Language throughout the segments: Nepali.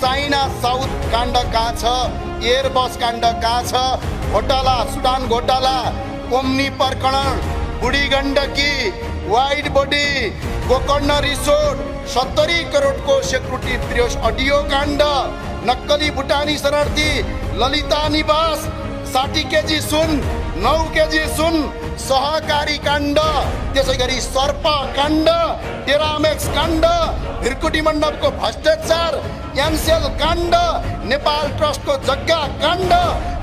चाइना साउथ काण्ड कहाँ छ, एयरबस काण्ड कहाँ छ, घोटाला सुडान घोटाला, ओम्नी प्रकरण, Budhi Gandaki, wide body, Gokarna resort, 70 करोडको सेक्युरिटी ब्रिज अडियो काण्ड, नक्कली भुटानी शरणार्थी, ललिता निवास, 60 केजी सुन, 9 केजी सुन, सहकारी काण्ड, त्यसैगरी सर्प काण्ड, टेरामेक्स काण्ड, भिरकुटी मण्डपको भ्रष्टाचार, एमसेल काण्ड, नेपाल ट्रस्टको जग्गा काण्ड,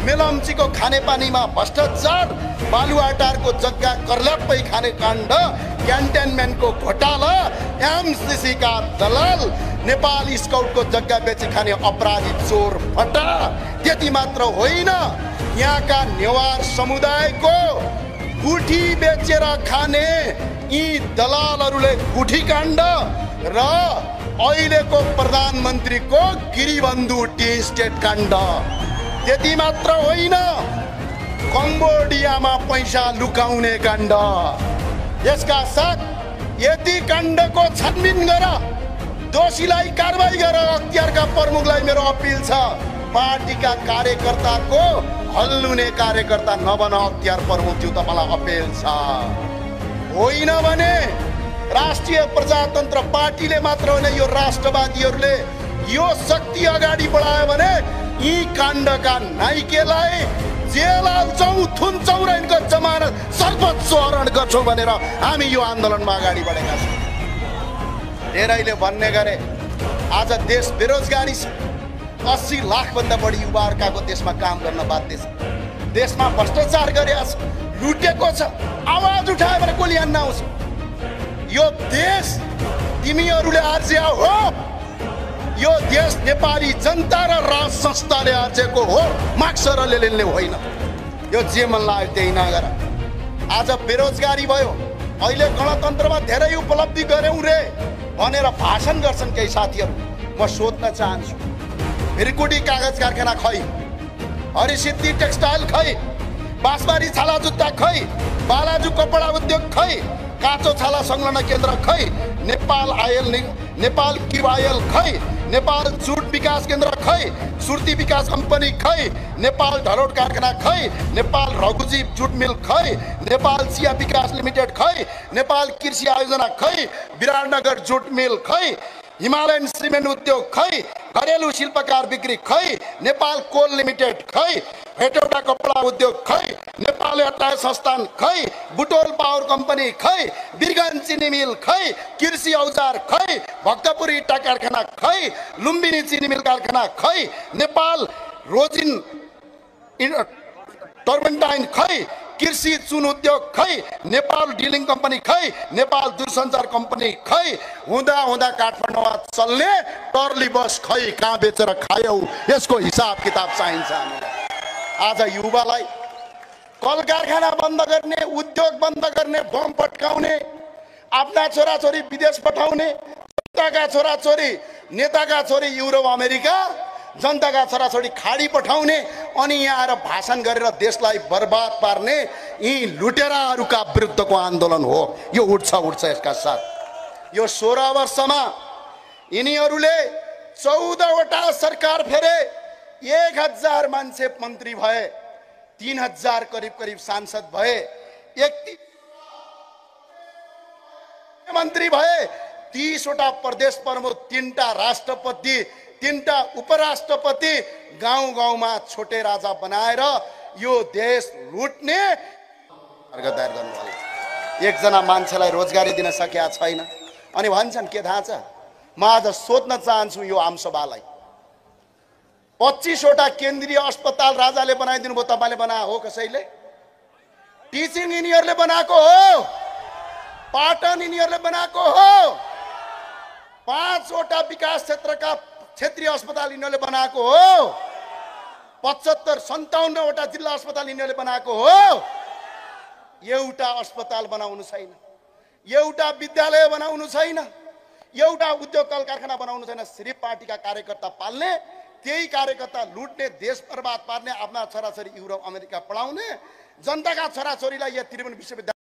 मेलम्चीको खानेपानीमा भ्रष्टाचार, बालुवाटारको जग्गा कर्ल्याप्पै खाने काण्ड, क्यान्टनमेन्टको घोटाला, एमसिसीका दलाल, नेपाल स्काउटको जग्गा बेची खाने अपराधी चोर फटा। त्यति मात्र होइन, यहाँका नेवार समुदायको गुठी बेचेर खाने यी दलालहरूले गुठी काण्ड र अहिलेको प्रधानमन्त्रीको गिरिबन्धु टी स्टेट काण्ड। त्यति मात्र होइन, कम्बोडियामा पैसा लुकाउने काण्ड। यसका साथ यति काण्डको छानबिन गर, दोषीलाई कारबाही गर। अख्तियारका प्रमुखलाई मेरो अपिल छ, पार्टीका कार्यकर्ताको हल्लुने कार्यकर्ता नबन। अख्तियार प्रमुखज्यू तपाईँलाई अपिल छ। होइन भने राष्ट्रिय प्रजातन्त्र पार्टीले मात्र होइन, यो राष्ट्रवादीहरूले यो शक्ति अगाडि बढायो भने यी काण्डका नाइकेलाई जेल हाल्छौँ, थुन्छौँ र यिनको जमानत सर्वोच्च हरण गर्छौँ भनेर हामी यो आन्दोलनमा अगाडि बढेका छौँ। धेरैले भन्ने गरे आज देश बेरोजगारी छ, 80 लाखभन्दा बढी युवाहरूका देशमा काम गर्न बाध्य छ, देशमा भ्रष्टाचार गरेको छ, लुटेको छ। आवाज उठायो भने गोली हान्न आउँछ। यो देश तिमीहरूले आर्जिया हो, यो देश नेपाली जनता र राज संस्थाले आर्जेको हो, मार्क्स र लेनिनले होइन। यो जे मन लाग्यो त्यही नगर। आज बेरोजगारी भयो, अहिले गणतन्त्रमा धेरै उपलब्धि गर्यौँ रे भनेर भाषण गर्छन् केही साथीहरू। म सोध्न चाहन्छु, भिरकुटी कागज कारखाना खै, हरिसिद्धि टेक्सटाइल खै, बाँसबारी छाला जुत्ता खै, बालाजु कपडा उद्योग खै, काँचो छाला संलग्न केन्द्र खै, नेपाल किवायल खै, नेपाल जुट विकास केन्द्र खै, सुर्ती विकास कम्पनी खै, नेपाल ढलोट कारखाना खै, नेपाल रघुजी जुट मिल खै, नेपाल चिया विकास लिमिटेड खै, नेपाल कृषि आयोजना खै, विराटनगर जुट मिल खै, हिमालयन सिमेन्ट उद्योग खै, घरेलु शिल्पकार बिक्री खै, नेपाल कोल लिमिटेड खै, हेटौडा कपडा उद्योग खै, नेपाल अट्टाय संस्थान खै, बुटोल पावर कम्पनी खै, बिरगन चिनी मिल खै, कृषि औजार खै, भक्तपुर इट्टा कारखाना खै, लुम्बिनी चिनी मिल कारखाना खै, नेपाल रोजिन टर्बेन्टाइन खै, कृषि चुन उद्योग खै, नेपाल डिलिङ कम्पनी खै, नेपाल दूरसञ्चार कम्पनी खै। हुँदा हुँदा काठमाडौँमा चल्ने टर्ली बस खै, कहाँ बेचेर खायौ, यसको हिसाब किताब चाहिन्छ हामीलाई। आज युवालाई कल कारखाना बन्द गर्ने, उद्योग बन्द गर्ने, बम पट्काउने, आफ्ना छोराछोरी विदेश पठाउने, जनताका छोराछोरी नेताका छोरी युरोप अमेरिका, जनताका छोराछोरी खाडी पठाउने, अनि यहाँ आएर भाषण गरेर देशलाई बर्बाद पार्ने यी लुटेराहरूका विरुद्धको आन्दोलन हो। यो उठ्छ यसका साथ। यो 16 वर्षमा यिनीहरूले 14वटा सरकार फेरे, 1000 मान्छे मन्त्री भए, 3000 करिब सांसद भए, 31 मन्त्री भए, 30वटा प्रदेश प्रमुख, 3टा राष्ट्रपति, 3टा उपराष्ट्रपति, गाउँ गाउँमा छोटे राजा बनाएर यो देश लुट्ने दायर गर्नुभयो। एकजना मान्छेलाई रोजगारी दिन सकेका छैन। अनि भन्छन् के थाहा छ, म आज सोध्न चाहन्छु यो आमसभालाई, 25वटा केन्द्रीय अस्पताल राजाले बनाइदिनु भयो, तपाईँले बनाएको हो कसैले? टिचिङ यिनीहरूले बनाएको हो, पाटन यिनीहरूले बनाएको हो, 5वटा विकास क्षेत्रका क्षेत्रीय अस्पताल यिनीहरूले बनाएको हो, 57-57वटा जिल्ला अस्पताल यिनीहरूले बनाएको हो। एउटा अस्पताल बनाउनु छैन, एउटा विद्यालय बनाउनु छैन, एउटा उद्योग कल कारखाना बनाउनु छैन। सिर्फ पार्टीका कार्यकर्ता पाल्ने, त्यही कार्यकर्ता लुट्ने, देश बर्बाद पार्ने, आफ्ना छोराछोरी युरोप अमेरिका पढाउने, जनताका छोराछोरीलाई यहाँ त्रिभुवन विश्वविद्यालय